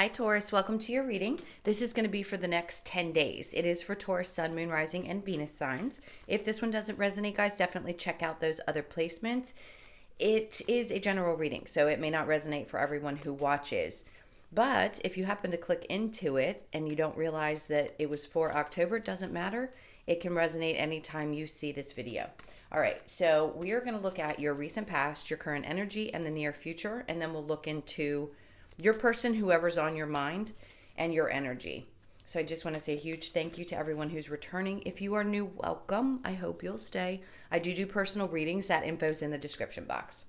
Hi, Taurus. Welcome to your reading. This is going to be for the next 10 days. It is for Taurus, Sun, Moon, Rising, and Venus signs. If this one doesn't resonate, guys, definitely check out those other placements. It is a general reading, so it may not resonate for everyone who watches. But if you happen to click into it and you don't realize that it was for October, it doesn't matter. It can resonate anytime you see this video. All right, so we are going to look at your recent past, your current energy, and the near future, and then we'll look into your person, whoever's on your mind, and your energy. So I just want to say a huge thank you to everyone who's returning. If you are new, welcome. I hope you'll stay. I do personal readings. That info's in the description box.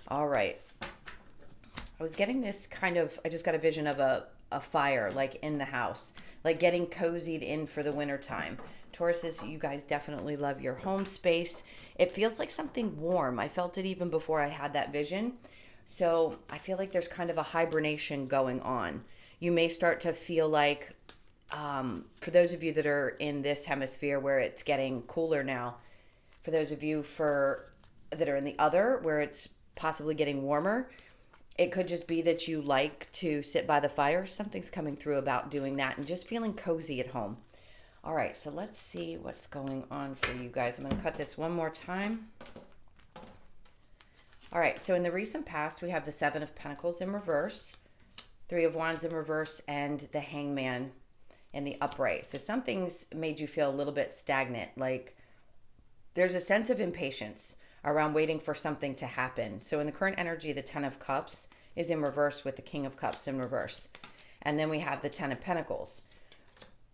All right. I was getting this I just got a vision of a fire, like in the house, like getting cozied in for the winter time. Tauruses, you guys definitely love your home space. It feels like something warm. I felt it even before I had that vision. So I feel like there's kind of a hibernation going on. You may start to feel like, for those of you that are in this hemisphere where it's getting cooler now, for those of you that are in the other where it's possibly getting warmer, it could just be that you like to sit by the fire. Something's coming through about doing that and just feeling cozy at home. All right, so let's see what's going on for you guys. I'm going to cut this one more time. All right, so in the recent past, we have the Seven of Pentacles in reverse, Three of Wands in reverse, and the Hangman in the upright. So something's made you feel a little bit stagnant. Like there's a sense of impatience around waiting for something to happen. So in the current energy, the Ten of Cups is in reverse with the King of Cups in reverse. And then we have the Ten of Pentacles.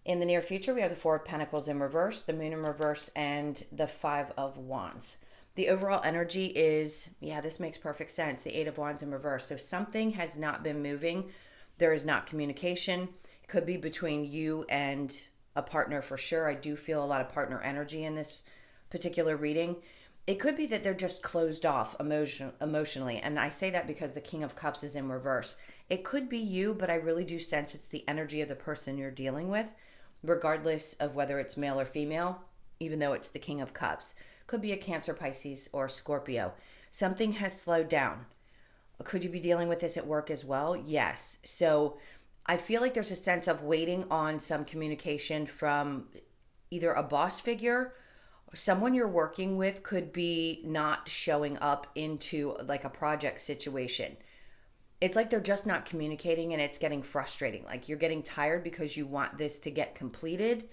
In the near future, we have the Four of Pentacles in reverse, the Moon in reverse, and the Five of Wands. The overall energy is, this makes perfect sense. The Eight of Wands in reverse. So something has not been moving. There is not communication. It could be between you and a partner for sure. I do feel a lot of partner energy in this particular reading. It could be that they're just closed off emotionally. And I say that because the King of Cups is in reverse. It could be you, but I really do sense it's the energy of the person you're dealing with, regardless of whether it's male or female, even though it's the King of Cups. Could be a Cancer, Pisces, or Scorpio. Something has slowed down. Could you be dealing with this at work as well? Yes. So I feel like there's a sense of waiting on some communication from either a boss figure, or someone you're working with could be not showing up into like a project situation. It's like they're just not communicating and it's getting frustrating. Like you're getting tired because you want this to get completed.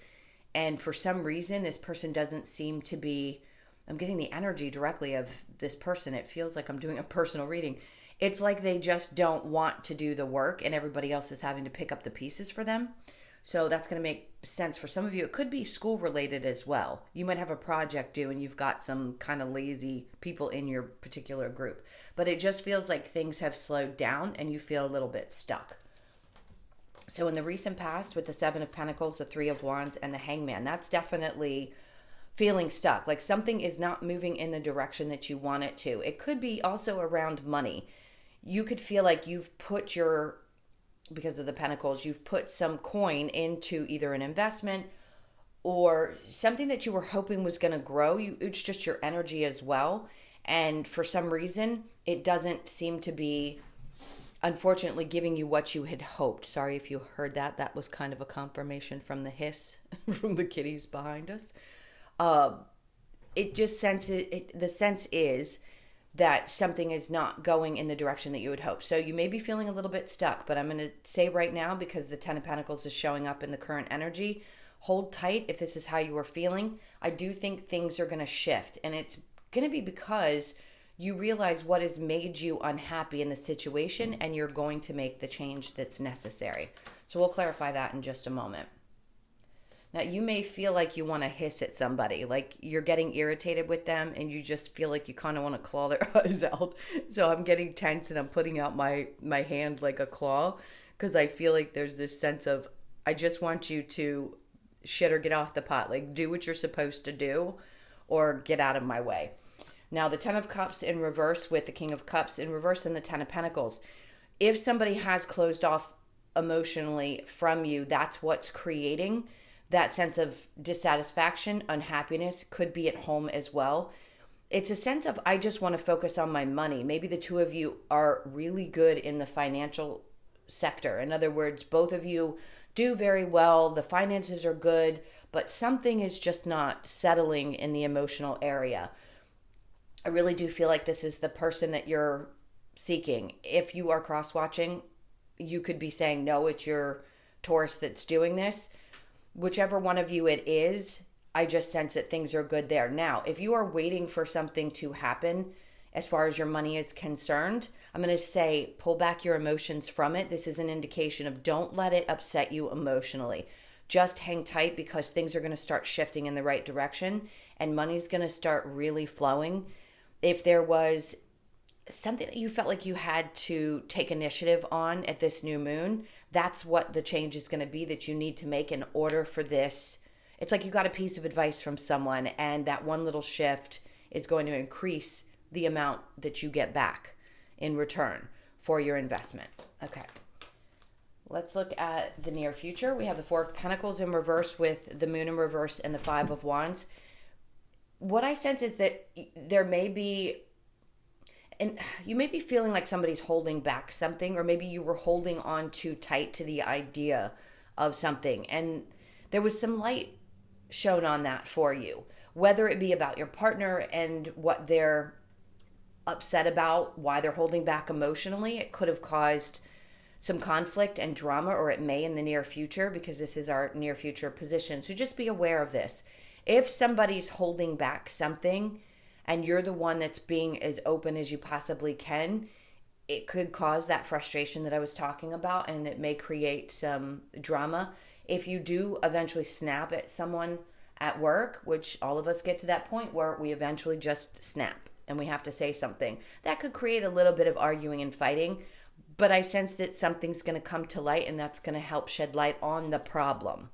And for some reason, this person doesn't seem to be, I'm getting the energy directly of this person. It feels like I'm doing a personal reading. It's like they just don't want to do the work and everybody else is having to pick up the pieces for them. So that's going to make sense for some of you. It could be school related as well. You might have a project due and you've got some kind of lazy people in your particular group. But it just feels like things have slowed down and you feel a little bit stuck. So in the recent past with the Seven of Pentacles, the Three of Wands, and the Hangman, that's definitely feeling stuck. Like something is not moving in the direction that you want it to. It could be also around money. You could feel like you've put because of the Pentacles, you've put some coin into either an investment or something that you were hoping was going to grow. It's just your energy as well. And for some reason, it doesn't seem to be, unfortunately, giving you what you had hoped. Sorry if you heard that. That was kind of a confirmation from the hiss from the kitties behind us. It just the sense is that something is not going in the direction that you would hope. So you may be feeling a little bit stuck, but I'm going to say right now, because the Ten of Pentacles is showing up in the current energy, hold tight if this is how you are feeling. I do think things are going to shift, and it's going to be because you realize what has made you unhappy in the situation, and you're going to make the change that's necessary. So we'll clarify that in just a moment. Now, you may feel like you want to hiss at somebody, like you're getting irritated with them and you just feel like you kind of want to claw their eyes out. So I'm getting tense and I'm putting out my hand like a claw because I feel like there's this sense of, I just want you to shit or get off the pot, like do what you're supposed to do or get out of my way. Now, the Ten of Cups in reverse with the King of Cups in reverse and the Ten of Pentacles. If somebody has closed off emotionally from you, that's what's creating that sense of dissatisfaction, unhappiness. Could be at home as well. It's a sense of, I just want to focus on my money. Maybe the two of you are really good in the financial sector. In other words, both of you do very well, the finances are good, but something is just not settling in the emotional area. I really do feel like this is the person that you're seeking. If you are cross watching, you could be saying, no, it's your Taurus that's doing this. Whichever one of you it is, I just sense that things are good there. Now, if you are waiting for something to happen as far as your money is concerned, I'm going to say pull back your emotions from it. This is an indication of don't let it upset you emotionally. Just hang tight because things are going to start shifting in the right direction and money's going to start really flowing. If there was something that you felt like you had to take initiative on at this new moon, that's what the change is going to be that you need to make in order for this. It's like you got a piece of advice from someone and that one little shift is going to increase the amount that you get back in return for your investment. Okay. Let's look at the near future. We have the Four of Pentacles in reverse with the Moon in reverse and the Five of Wands. What I sense is that there may be, and you may be feeling like somebody's holding back something, or maybe you were holding on too tight to the idea of something. And there was some light shown on that for you, whether it be about your partner and what they're upset about, why they're holding back emotionally. It could have caused some conflict and drama, or it may in the near future, because this is our near future position. So just be aware of this. If somebody's holding back something and you're the one that's being as open as you possibly can, it could cause that frustration that I was talking about, and it may create some drama. If you do eventually snap at someone at work, which all of us get to that point where we eventually just snap and we have to say something, that could create a little bit of arguing and fighting. But I sense that something's going to come to light, and that's going to help shed light on the problem.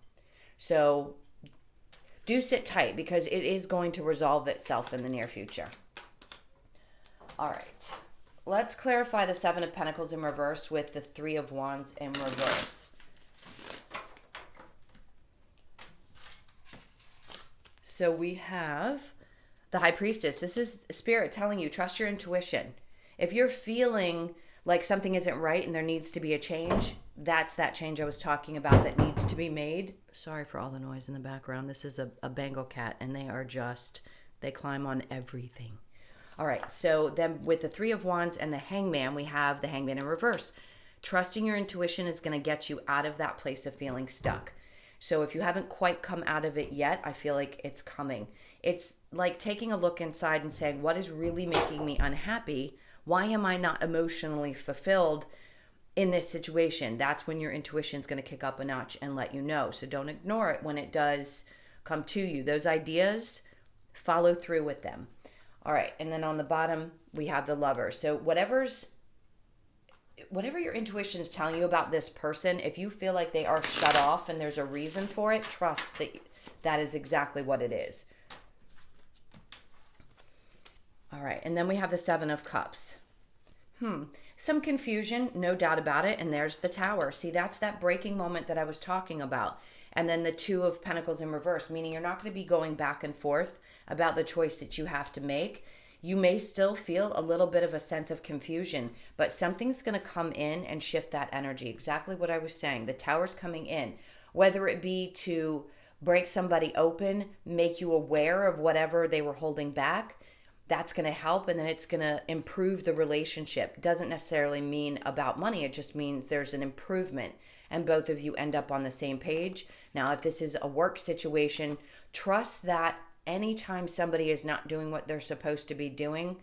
So do sit tight, because it is going to resolve itself in the near future. All right. Let's clarify the Seven of Pentacles in reverse with the Three of Wands in reverse. So we have the High Priestess. This is Spirit telling you, trust your intuition. If you're feeling like something isn't right and there needs to be a change, that's that change I was talking about that needs to be made. Sorry for all the noise in the background. This is a Bengal cat, and they climb on everything. All right, so then with the Three of Wands and the Hangman, we have the Hangman in reverse. Trusting your intuition is going to get you out of that place of feeling stuck. So if you haven't quite come out of it yet, I feel like it's coming. It's like taking a look inside and saying, what is really making me unhappy? Why am I not emotionally fulfilled in this situation? That's when your intuition is going to kick up a notch and let you know. So don't ignore it when it does come to you. Those ideas, follow through with them. All right. And then on the bottom, we have the Lover. So whatever your intuition is telling you about this person, if you feel like they are shut off and there's a reason for it, trust that that is exactly what it is. All right, and then we have the Seven of Cups. Some confusion, no doubt about it, and there's the Tower. See, that's that breaking moment that I was talking about. And then the Two of Pentacles in reverse, meaning you're not going to be going back and forth about the choice that you have to make. You may still feel a little bit of a sense of confusion, but something's going to come in and shift that energy. Exactly what I was saying. The Tower's coming in, whether it be to break somebody open, make you aware of whatever they were holding back. That's going to help, and then it's going to improve the relationship. Doesn't necessarily mean about money. It just means there's an improvement, and both of you end up on the same page. Now, if this is a work situation, trust that anytime somebody is not doing what they're supposed to be doing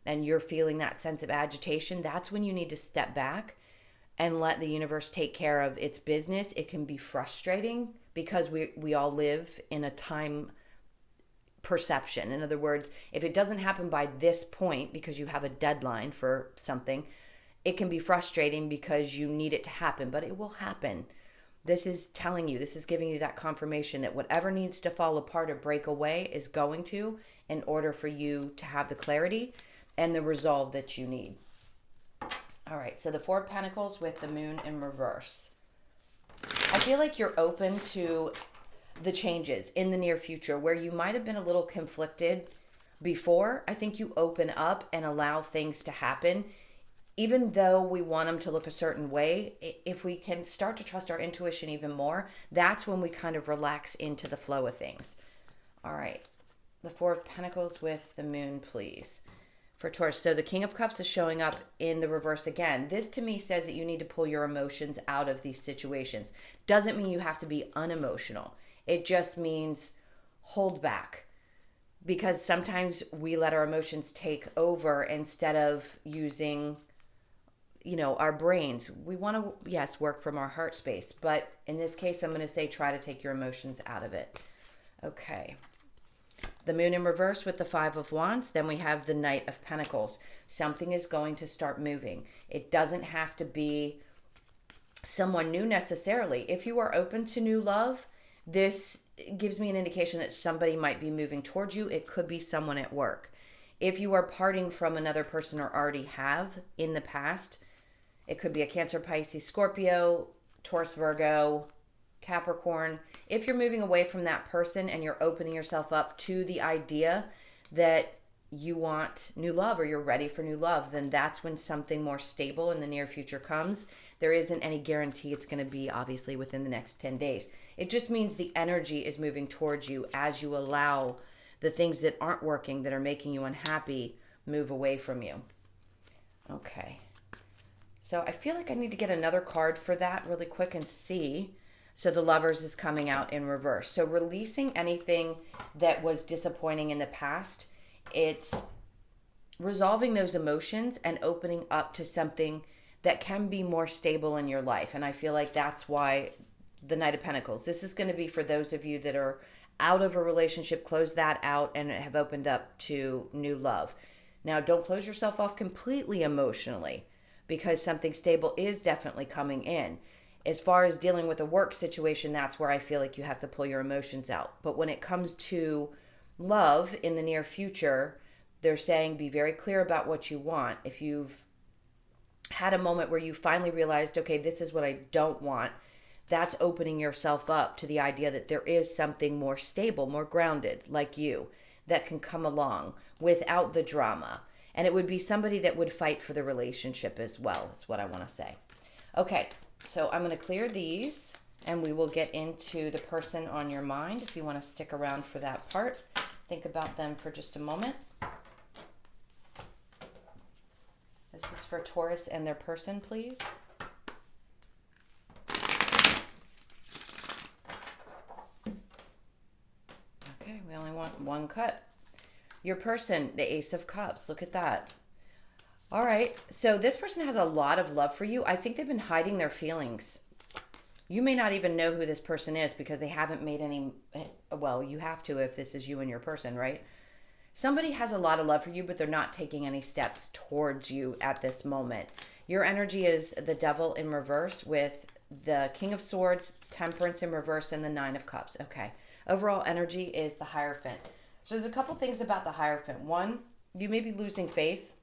and you're feeling that sense of agitation, that's when you need to step back and let the universe take care of its business. It can be frustrating because we all live in a time perception. In other words, if it doesn't happen by this point because you have a deadline for something, it can be frustrating because you need it to happen, but it will happen. This is telling you, this is giving you that confirmation that whatever needs to fall apart or break away is going to, in order for you to have the clarity and the resolve that you need. All right, so the Four of Pentacles with the Moon in reverse. I feel like you're open to the changes in the near future where you might have been a little conflicted before. I think you open up and allow things to happen. even though we want them to look a certain way, if we can start to trust our intuition even more, that's when we kind of relax into the flow of things. All right. The Four of Pentacles with the Moon, please. For Taurus. So the King of Cups is showing up in the reverse again. This to me says that you need to pull your emotions out of these situations. Doesn't mean you have to be unemotional. It just means hold back. Because sometimes we let our emotions take over instead of using, our brains. We want to, yes, work from our heart space. But in this case, I'm going to say try to take your emotions out of it. Okay. The Moon in reverse with the Five of Wands. Then we have the Knight of Pentacles. Something is going to start moving. It doesn't have to be someone new necessarily. If you are open to new love, this gives me an indication that somebody might be moving towards you. It could be someone at work. If you are parting from another person or already have in the past, it could be a Cancer, Pisces, Scorpio, Taurus, Virgo, Capricorn. If you're moving away from that person and you're opening yourself up to the idea that you want new love or you're ready for new love, then that's when something more stable in the near future comes. There isn't any guarantee it's going to be obviously within the next 10 days. It just means the energy is moving towards you as you allow the things that aren't working, that are making you unhappy, move away from you. Okay. So I feel like I need to get another card for that really quick and see. So the Lovers is coming out in reverse. So releasing anything that was disappointing in the past, it's resolving those emotions and opening up to something that can be more stable in your life. And I feel like that's why the Knight of Pentacles. This is going to be for those of you that are out of a relationship, close that out and have opened up to new love. Now, don't close yourself off completely emotionally because something stable is definitely coming in. As far as dealing with a work situation, that's where I feel like you have to pull your emotions out. But when it comes to love in the near future, they're saying be very clear about what you want. If you've had a moment where you finally realized, okay, this is what I don't want, that's opening yourself up to the idea that there is something more stable, more grounded, like you, that can come along without the drama. And it would be somebody that would fight for the relationship as well, is what I want to say. Okay, so I'm going to clear these, and we will get into the person on your mind. If you want to stick around for that part, think about them for just a moment. This is for Taurus and their person, please. Okay, we only want one cut. Your person, the Ace of Cups. Look at that. All right, so this person has a lot of love for you. I think they've been hiding their feelings. You may not even know who this person is because they haven't made any, well, you have to if this is you and your person, right? Somebody has a lot of love for you, but they're not taking any steps towards you at this moment. Your energy is the Devil in reverse with the King of Swords, Temperance in reverse, and the Nine of Cups. Okay, overall energy is the Hierophant. So there's a couple things about the Hierophant. One, you may be losing faith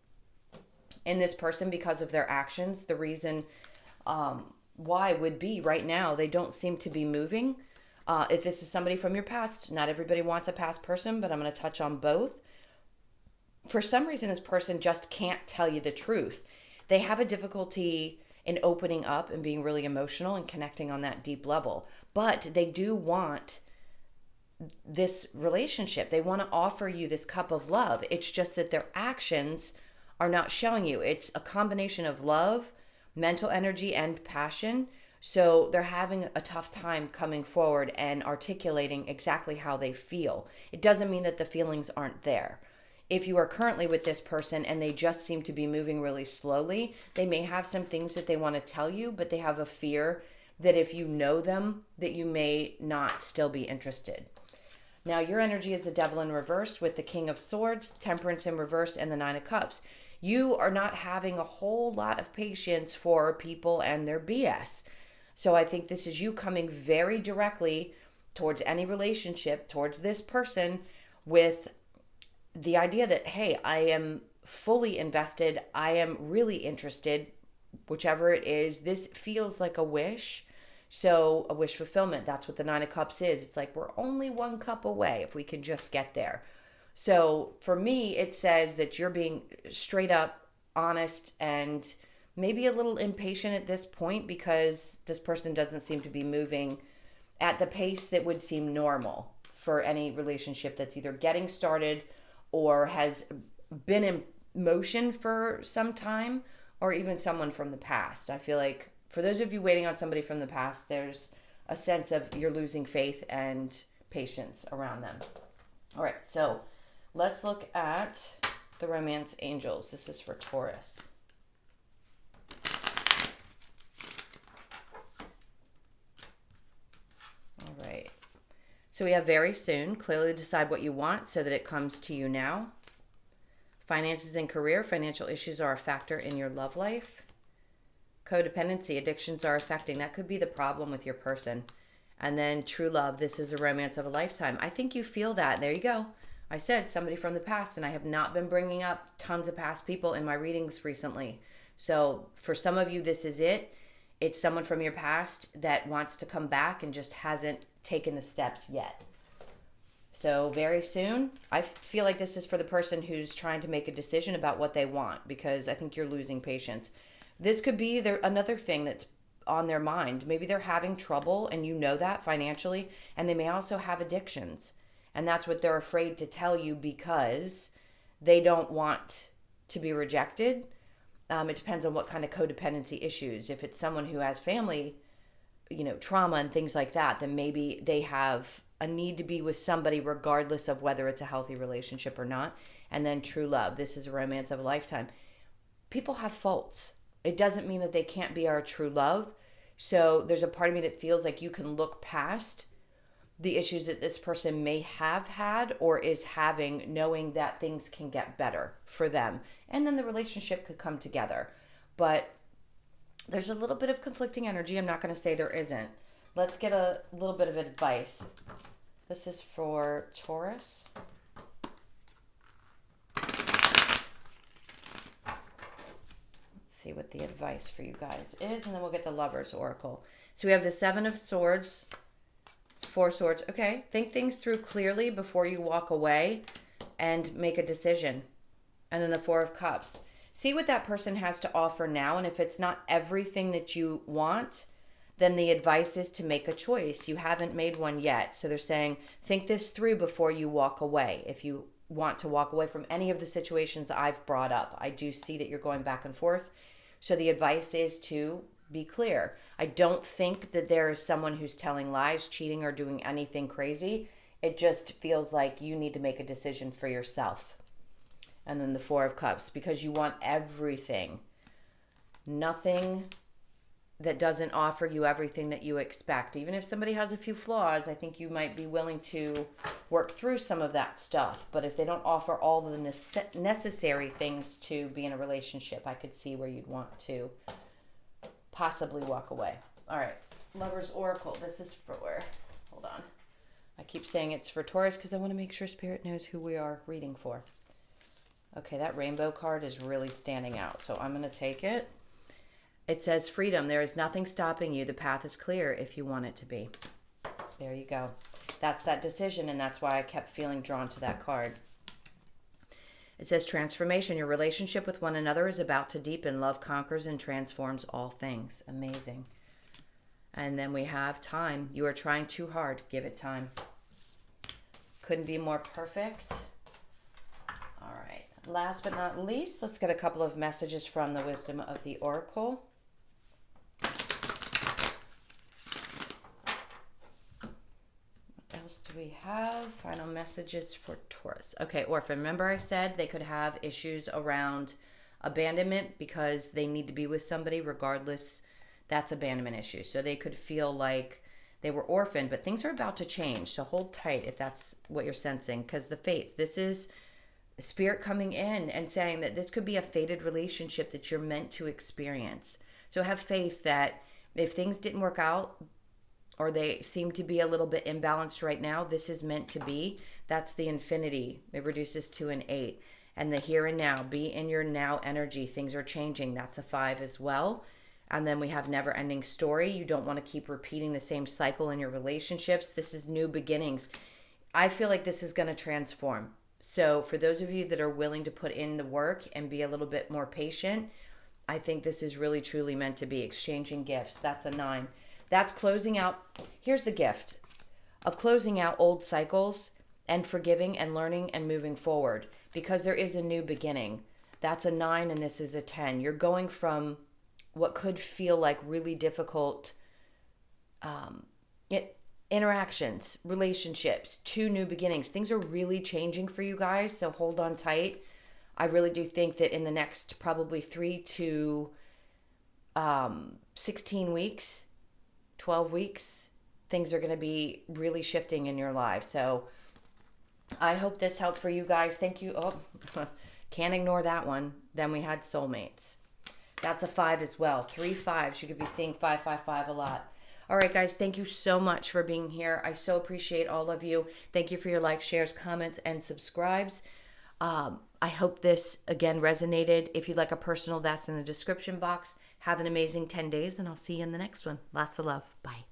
in this person because of their actions. The reason why would be right now they don't seem to be moving. If this is somebody from your past, not everybody wants a past person, but I'm going to touch on both. For some reason, this person just can't tell you the truth. They have a difficulty in opening up and being really emotional and connecting on that deep level. But they do want this relationship. They want to offer you this cup of love. It's just that their actions are not showing you. It's a combination of love, mental energy, and passion. So they're having a tough time coming forward and articulating exactly how they feel. It doesn't mean that the feelings aren't there. If you are currently with this person and they just seem to be moving really slowly, they may have some things that they want to tell you, but they have a fear that if you know them, that you may not still be interested. Now, your energy is the Devil in reverse with the King of Swords, Temperance in reverse, and the Nine of Cups. You are not having a whole lot of patience for people and their BS. So I think this is you coming very directly towards any relationship, towards this person, with the idea that, hey, I am fully invested. I am really interested, whichever it is. This feels like a wish. So a wish fulfillment, that's what the Nine of Cups is. It's like we're only one cup away if we can just get there. So for me, it says that you're being straight up honest and maybe a little impatient at this point because this person doesn't seem to be moving at the pace that would seem normal for any relationship that's either getting started or has been in motion for some time, or even someone from the past. I feel like for those of you waiting on somebody from the past, there's a sense of you're losing faith and patience around them. All right, so let's look at the romance angels. This is for Taurus. All right. So we have very soon. Clearly decide what you want so that it comes to you now. Finances and career. Financial issues are a factor in your love life. Codependency. Addictions are affecting. That could be the problem with your person. And then true love. This is a romance of a lifetime. I think you feel that. There you go. I said somebody from the past, and I have not been bringing up tons of past people in my readings recently. So for some of you, this is it. It's someone from your past that wants to come back and just hasn't taken the steps yet. So very soon, I feel like this is for the person who's trying to make a decision about what they want, because I think you're losing patience. This could be another thing that's on their mind. Maybe they're having trouble and you know that financially, and they may also have addictions. And that's what they're afraid to tell you because they don't want to be rejected. It depends on what kind of codependency issues. If it's someone who has family, trauma and things like that, then maybe they have a need to be with somebody regardless of whether it's a healthy relationship or not. And then true love. This is a romance of a lifetime. People have faults. It doesn't mean that they can't be our true love. So there's a part of me that feels like you can look past the issues that this person may have had or is having, knowing that things can get better for them. And then the relationship could come together. But there's a little bit of conflicting energy. I'm not going to say there isn't. Let's get a little bit of advice. This is for Taurus. Let's see what the advice for you guys is, and then we'll get the Lover's Oracle. So we have the Seven of Swords, Four Swords. Okay, think things through clearly before you walk away and make a decision. And then the Four of Cups. See what that person has to offer now, and if it's not everything that you want, then the advice is to make a choice. You haven't made one yet. So they're saying, think this through before you walk away. If you want to walk away from any of the situations I've brought up. I do see that you're going back and forth. So the advice is to be clear. I don't think that there is someone who's telling lies, cheating, or doing anything crazy. It just feels like you need to make a decision for yourself. And then the Four of Cups, because you want everything. Nothing that doesn't offer you everything that you expect. Even if somebody has a few flaws, I think you might be willing to work through some of that stuff. But if they don't offer all the necessary things to be in a relationship, I could see where you'd want to possibly walk away. All right, Lover's Oracle. This is for, hold on. I keep saying it's for Taurus because I want to make sure Spirit knows who we are reading for. Okay, that rainbow card is really standing out, so I'm going to take it. It says freedom. There is nothing stopping you. The path is clear if you want it to be. There you go. That's that decision, and that's why I kept feeling drawn to that card. It says transformation. Your relationship with one another is about to deepen. Love conquers and transforms all things. Amazing. And then we have time. You are trying too hard. Give it time. Couldn't be more perfect. All right. Last but not least, let's get a couple of messages from the Wisdom of the Oracle. What else do we have? Final messages for Taurus. Okay, Orphan. Remember I said they could have issues around abandonment because they need to be with somebody regardless. That's abandonment issue. So they could feel like they were orphaned, but things are about to change. So hold tight if that's what you're sensing, because the fates, this is Spirit coming in and saying that this could be a fated relationship that you're meant to experience. So have faith that if things didn't work out or they seem to be a little bit imbalanced right now, this is meant to be. That's the infinity. It reduces to an 8. And the here and now, be in your now energy. Things are changing. That's a 5 as well. And then we have never ending story. You don't want to keep repeating the same cycle in your relationships. This is new beginnings. I feel like this is going to transform. So for those of you that are willing to put in the work and be a little bit more patient, I think this is really truly meant to be exchanging gifts. That's a 9. That's closing out. Here's the gift of closing out old cycles and forgiving and learning and moving forward, because there is a new beginning. That's a 9 and this is a 10. You're going from what could feel like really difficult interactions, relationships, to new beginnings. Things are really changing for you guys, so hold on tight. I really do think that in the next probably 3 to 16 weeks, 12 weeks, things are going to be really shifting in your life. So I hope this helped for you guys. Thank you. Oh, can't ignore that one. Then we had soulmates. That's a 5 as well. 3 5s. You could be seeing 555 a lot. All right, guys, thank you so much for being here. I so appreciate all of you. Thank you for your likes, shares, comments, and subscribes. I hope this, again, resonated. If you'd like a personal, that's in the description box. Have an amazing 10 days, and I'll see you in the next one. Lots of love. Bye.